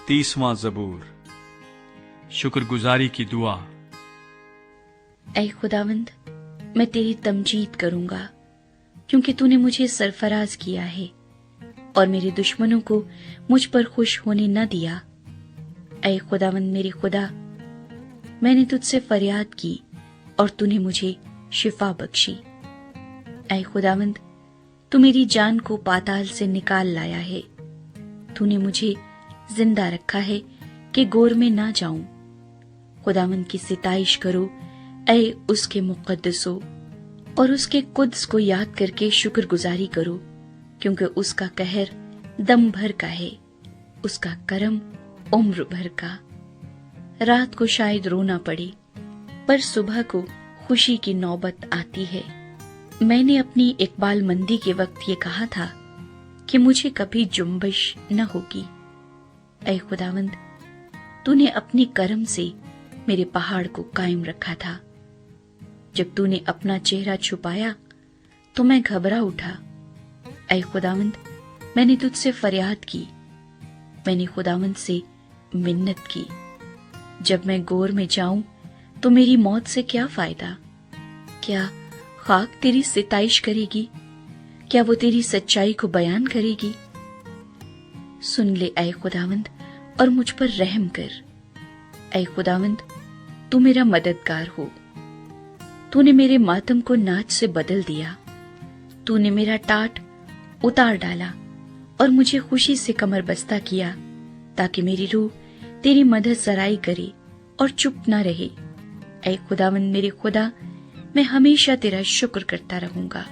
30वां ज़बूर। शुक्रगुजारी की दुआ। ऐ खुदावंद, मैं तेरी तमजीद करूंगा क्योंकि तूने मुझे सरफराज किया है और मेरे दुश्मनों को मुझ पर खुश होने न दिया। ऐ खुदावंद मेरे खुदा, मैंने तुझसे फरियाद की और तूने मुझे शिफा बख्शी। ऐ खुदावंद, तू मेरी जान को पाताल से निकाल लाया है। तूने मुझे जिंदा रखा है कि गोर में ना जाऊं। खुदावंद की सिताइश करो ऐ उसके मुक़द्दसो, और उसके कुद्स को याद करके शुक्रगुजारी करो, क्योंकि उसका कहर दम भर का है, उसका करम उम्र भर का। रात को शायद रोना पड़े, पर सुबह को खुशी की नौबत आती है। मैंने अपनी इकबालमंदी के वक्त ये कहा था कि मुझे कभी जुम्बिश न होगी। ऐ खुदावंद, तूने अपनी करम से मेरे पहाड़ को कायम रखा था। जब तूने अपना चेहरा छुपाया तो मैं घबरा उठा। ऐ खुदावंद, मैंने तुझसे फरियाद की, मैंने खुदावंद से मिन्नत की। जब मैं गोर में जाऊं तो मेरी मौत से क्या फायदा? क्या खाक तेरी सिताइश करेगी? क्या वो तेरी सच्चाई को बयान करेगी? सुन ले ऐ खुदावंद और मुझ पर रहम कर। ऐ खुदावंद, तू मेरा मददगार हो। तूने मेरे मातम को नाच से बदल दिया। तूने मेरा टाट उतार डाला और मुझे खुशी से कमर बस्ता किया, ताकि मेरी रूह तेरी मदद सराई करे और चुप न रहे। ऐ खुदावंद मेरे खुदा, मैं हमेशा तेरा शुक्र करता रहूंगा।